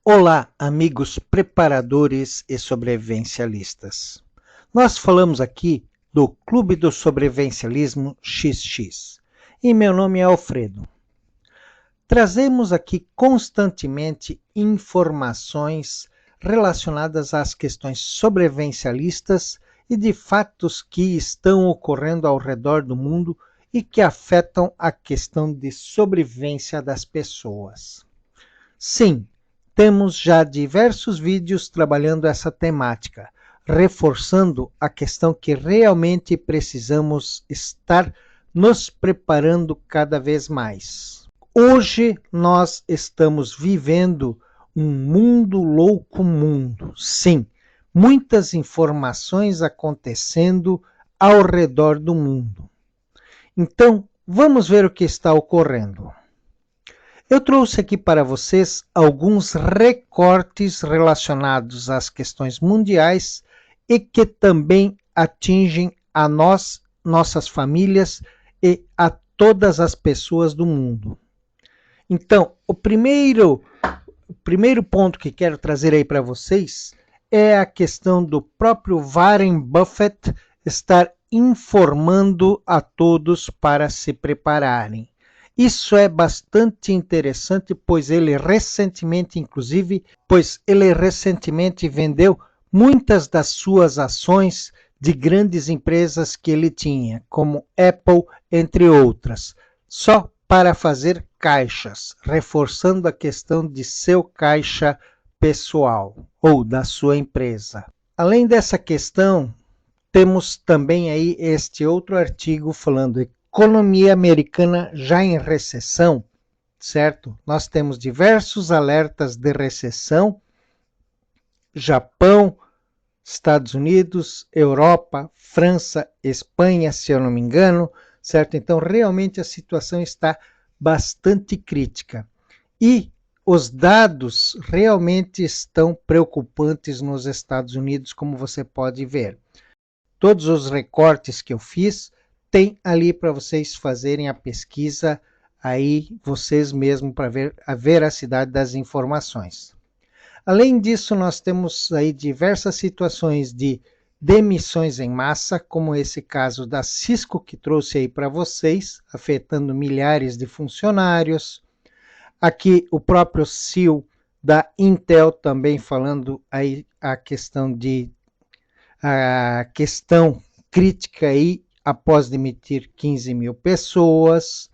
Olá, amigos preparadores e sobrevivencialistas. Nós falamos aqui do Clube do Sobrevivencialismo XX e meu nome é Alfredo. Trazemos aqui constantemente informações relacionadas às questões sobrevivencialistas e de fatos que estão ocorrendo ao redor do mundo e que afetam a questão de sobrevivência das pessoas. Sim, temos já diversos vídeos trabalhando essa temática, reforçando a questão que realmente precisamos estar nos preparando cada vez mais. Hoje nós estamos vivendo um mundo louco mundo. Sim, muitas informações acontecendo ao redor do mundo. Então, vamos ver o que está ocorrendo. Eu trouxe aqui para vocês alguns recortes relacionados às questões mundiais e que também atingem a nós, nossas famílias e a todas as pessoas do mundo. Então, o primeiro ponto que quero trazer aí para vocês é a questão do próprio Warren Buffett estar informando a todos para se prepararem. Isso é bastante interessante, pois ele recentemente vendeu muitas das suas ações de grandes empresas que ele tinha, como Apple, entre outras, só para fazer caixas, reforçando a questão de seu caixa pessoal ou da sua empresa. Além dessa questão, temos também aí este outro artigo falando economia americana já em recessão, certo? Nós temos diversos alertas de recessão, Japão, Estados Unidos, Europa, França, Espanha, se eu não me engano, certo? Então, realmente a situação está bastante crítica. E os dados realmente estão preocupantes nos Estados Unidos, como você pode ver. Todos os recortes que eu fiz, tem ali para vocês fazerem a pesquisa aí vocês mesmos para ver a veracidade das informações. Além disso, nós temos aí diversas situações de demissões em massa, como esse caso da Cisco que trouxe aí para vocês, afetando milhares de funcionários. Aqui o próprio CEO da Intel também falando aí a questão crítica aí após demitir 15 mil pessoas.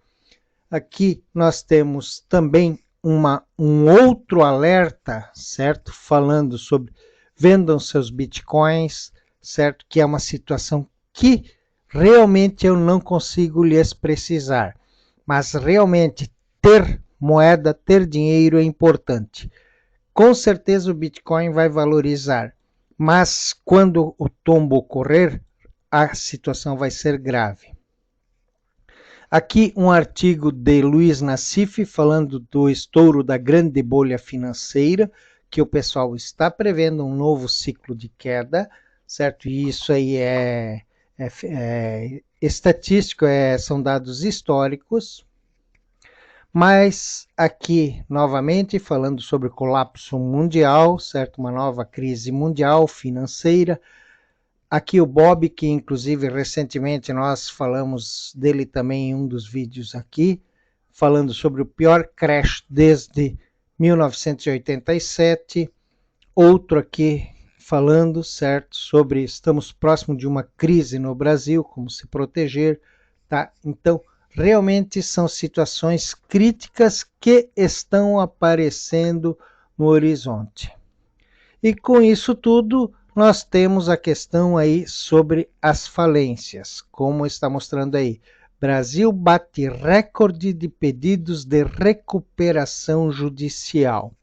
Aqui nós temos também um outro alerta, certo? Falando sobre vendam seus bitcoins, certo? Que é uma situação que realmente eu não consigo lhes precisar. Mas realmente ter moeda, ter dinheiro é importante. Com certeza o Bitcoin vai valorizar, mas quando o tombo ocorrer, a situação vai ser grave. Aqui um artigo de Luiz Nassif falando do estouro da grande bolha financeira, que o pessoal está prevendo um novo ciclo de queda, certo? E isso aí é estatístico, são dados históricos. Mas aqui, novamente, falando sobre o colapso mundial, certo? Uma nova crise mundial financeira. Aqui o Bob, que inclusive recentemente nós falamos dele também em um dos vídeos aqui, falando sobre o pior crash desde 1987. Outro aqui falando, certo, sobre estamos próximo de uma crise no Brasil, como se proteger, tá? Então, realmente são situações críticas que estão aparecendo no horizonte. E com isso tudo, nós temos a questão aí sobre as falências, como está mostrando aí. Brasil bate recorde de pedidos de recuperação judicial.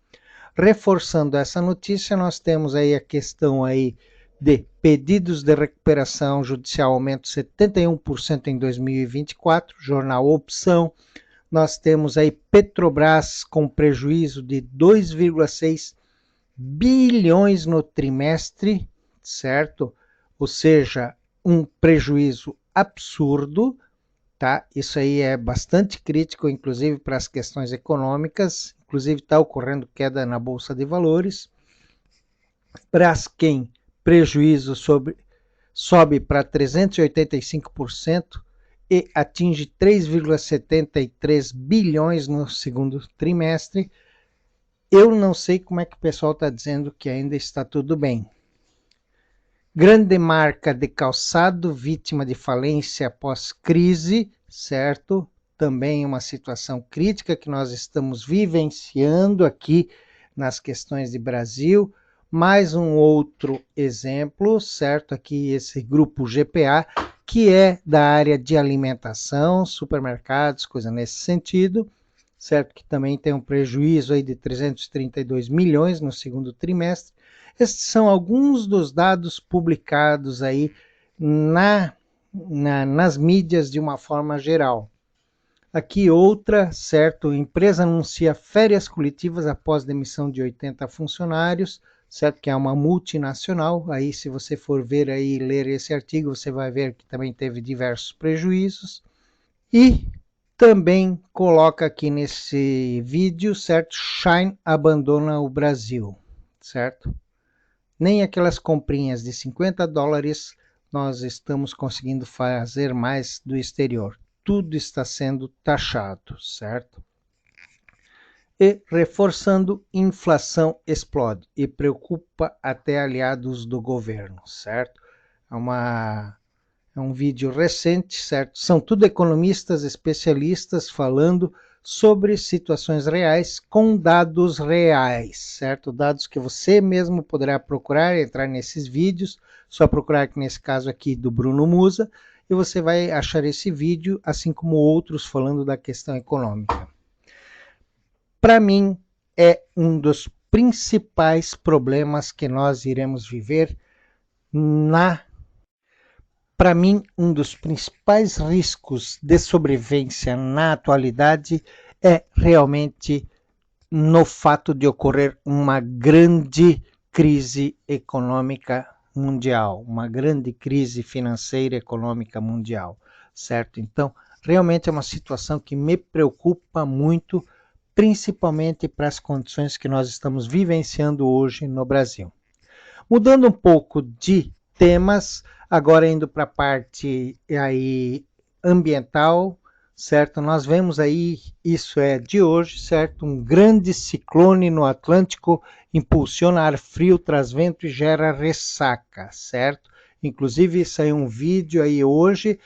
Reforçando essa notícia, nós temos aí a questão aí de pedidos de recuperação judicial, aumento 71% em 2024, jornal Opção. Nós temos aí Petrobras com prejuízo de 2,6 bilhões no trimestre, certo? Ou seja, um prejuízo absurdo, tá? Isso aí é bastante crítico, inclusive para as questões econômicas. inclusive está ocorrendo queda na Bolsa de Valores. Braskem, prejuízo sobe para 385% e atinge 3,73 bilhões no segundo trimestre. Eu não sei como é que o pessoal está dizendo que ainda está tudo bem. Grande marca de calçado, vítima de falência após crise, certo? Também uma situação crítica que nós estamos vivenciando aqui nas questões de Brasil. Mais um outro exemplo, certo? Aqui esse grupo GPA, que é da área de alimentação, supermercados, coisa nesse sentido, certo? Que também tem um prejuízo aí de 332 milhões no segundo trimestre. Estes são alguns dos dados publicados aí nas mídias de uma forma geral. Aqui outra, certo? Empresa anuncia férias coletivas após demissão de 80 funcionários, certo? Que é uma multinacional. Aí, se você for ver aí e ler esse artigo, você vai ver que também teve diversos prejuízos. E também coloca aqui nesse vídeo, certo? Shine abandona o Brasil, certo? Nem aquelas comprinhas de $50 nós estamos conseguindo fazer mais do exterior. Tudo está sendo taxado, certo? E reforçando, inflação explode e preocupa até aliados do governo, certo? É um vídeo recente, certo? São tudo economistas, especialistas falando sobre situações reais com dados reais, certo? Dados que você mesmo poderá procurar, entrar nesses vídeos, só procurar aqui nesse caso aqui do Bruno Musa, e você vai achar esse vídeo, assim como outros falando da questão econômica. Para mim, é um dos principais problemas que nós iremos viver Para mim, um dos principais riscos de sobrevivência na atualidade é realmente no fato de ocorrer uma grande crise econômica mundial, uma grande crise financeira e econômica mundial, certo? Então, realmente é uma situação que me preocupa muito, principalmente para as condições que nós estamos vivenciando hoje no Brasil. Mudando um pouco de temas, agora indo para a parte aí ambiental, certo? Nós vemos aí, isso é de hoje, certo? Um grande ciclone no Atlântico impulsiona ar frio, traz vento e gera ressaca, certo? Inclusive saiu um vídeo aí hoje,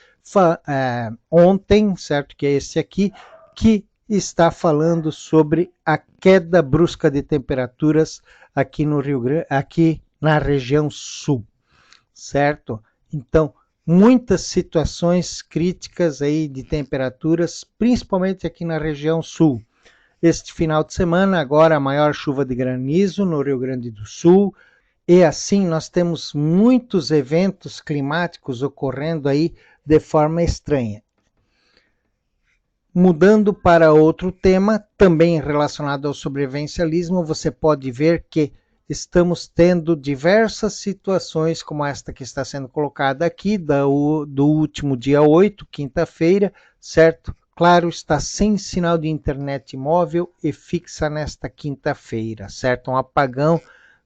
ontem, certo? Que é esse aqui, que está falando sobre a queda brusca de temperaturas aqui no Rio Grande, aqui na região sul, certo? Então, muitas situações críticas aí de temperaturas, principalmente aqui na região sul. Este final de semana, agora a maior chuva de granizo no Rio Grande do Sul, e assim nós temos muitos eventos climáticos ocorrendo aí de forma estranha. Mudando para outro tema, também relacionado ao sobrevivencialismo, você pode ver que estamos tendo diversas situações como esta que está sendo colocada aqui, do último dia 8, quinta-feira, certo? Claro, está sem sinal de internet móvel e fixa nesta quinta-feira, certo? Um apagão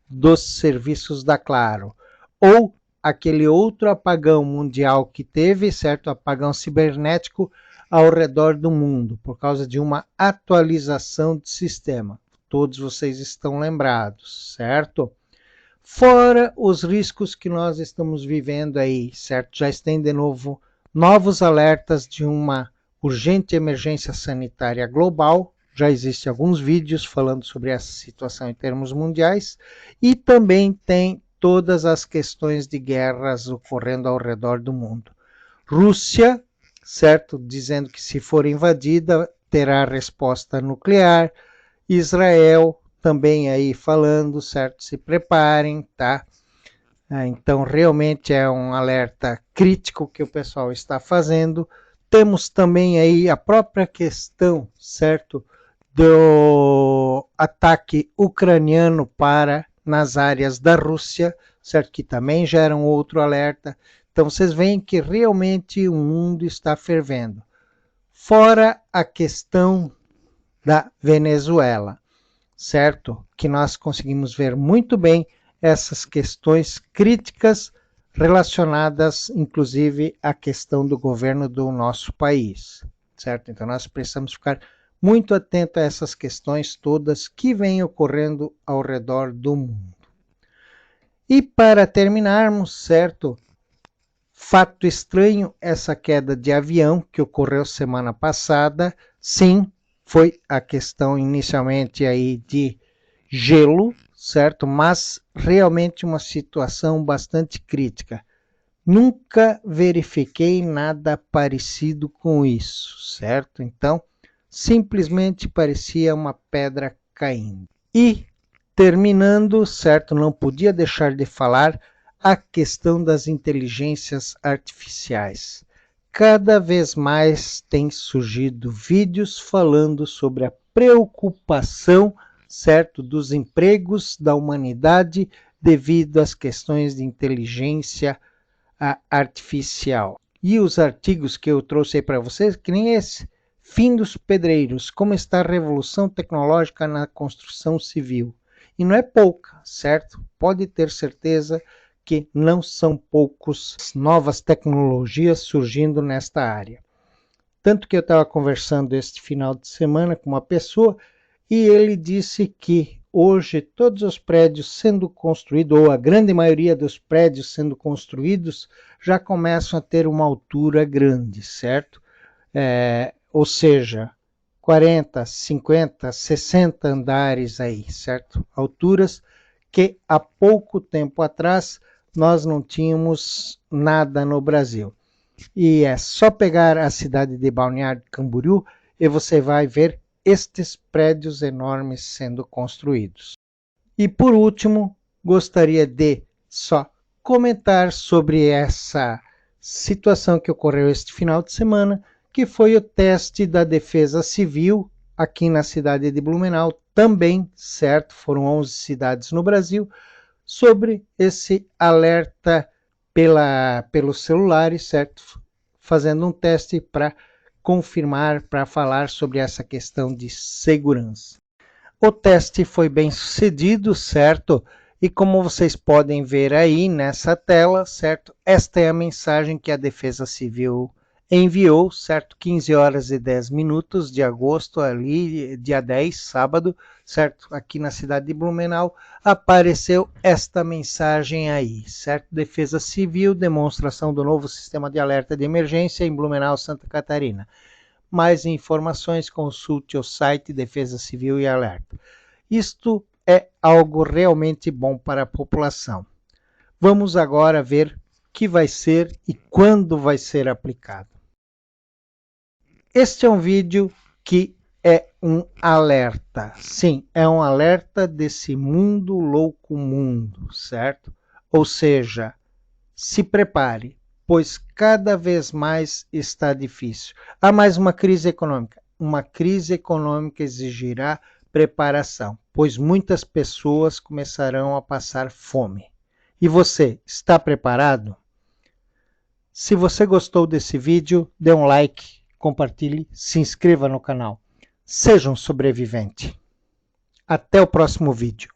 dos serviços da Claro. Ou aquele outro apagão mundial que teve, certo? Apagão cibernético ao redor do mundo, por causa de uma atualização de sistema. Todos vocês estão lembrados, certo? Fora os riscos que nós estamos vivendo aí, certo? Já tem de novo novos alertas de uma urgente emergência sanitária global. Já existem alguns vídeos falando sobre essa situação em termos mundiais. E também tem todas as questões de guerras ocorrendo ao redor do mundo. Rússia, certo? Dizendo que se for invadida, terá resposta nuclear. Israel também aí falando, certo? Se preparem, tá? Então, realmente é um alerta crítico que o pessoal está fazendo. Temos também aí a própria questão, certo? Do ataque ucraniano nas áreas da Rússia, certo? Que também gera um outro alerta. Então, vocês veem que realmente o mundo está fervendo. Fora a questão da Venezuela. certo? Que nós conseguimos ver muito bem essas questões críticas relacionadas, inclusive, à questão do governo do nosso país, certo? Então, nós precisamos ficar muito atentos a essas questões todas que vêm ocorrendo ao redor do mundo. E para terminarmos, certo? Fato estranho, essa queda de avião que ocorreu semana passada, sim, foi a questão inicialmente aí de gelo, certo? Mas realmente uma situação bastante crítica. Nunca verifiquei nada parecido com isso, certo? Então, simplesmente parecia uma pedra caindo. E, terminando, certo, não podia deixar de falar a questão das inteligências artificiais. Cada vez mais tem surgido vídeos falando sobre a preocupação, certo, dos empregos da humanidade devido às questões de inteligência artificial. E os artigos que eu trouxe aí para vocês, que nem esse, Fim dos Pedreiros, como está a revolução tecnológica na construção civil. E não é pouca, certo? Pode ter certeza que não são poucos novas tecnologias surgindo nesta área. Tanto que eu estava conversando este final de semana com uma pessoa e ele disse que hoje todos os prédios sendo construídos, ou a grande maioria dos prédios sendo construídos, já começam a ter uma altura grande, certo? Ou seja, 40, 50, 60 andares aí, certo? Alturas que há pouco tempo atrás nós não tínhamos nada no Brasil. E é só pegar a cidade de Balneário Camboriú e você vai ver estes prédios enormes sendo construídos. E por último, gostaria de só comentar sobre essa situação que ocorreu este final de semana, que foi o teste da Defesa Civil aqui na cidade de Blumenau, também, certo? Foram 11 cidades no Brasil, sobre esse alerta pelos celulares, certo? Fazendo um teste para confirmar, para falar sobre essa questão de segurança. O teste foi bem sucedido, certo? E como vocês podem ver aí nessa tela, certo? Esta é a mensagem que a Defesa Civil enviou, certo? 15 horas e 10 minutos de agosto, ali, dia 10, sábado, certo? Aqui na cidade de Blumenau, apareceu esta mensagem aí, certo? Defesa Civil, demonstração do novo sistema de alerta de emergência em Blumenau, Santa Catarina. Mais informações, consulte o site Defesa Civil e Alerta. Isto é algo realmente bom para a população. Vamos agora ver o que vai ser e quando vai ser aplicado. Este é um vídeo que é um alerta. Sim, é um alerta desse mundo louco mundo, certo? Ou seja, se prepare, pois cada vez mais está difícil. Há mais uma crise econômica. Uma crise econômica exigirá preparação, pois muitas pessoas começarão a passar fome. E você, está preparado? Se você gostou desse vídeo, dê um like, compartilhe, se inscreva no canal. Seja um sobrevivente. Até o próximo vídeo.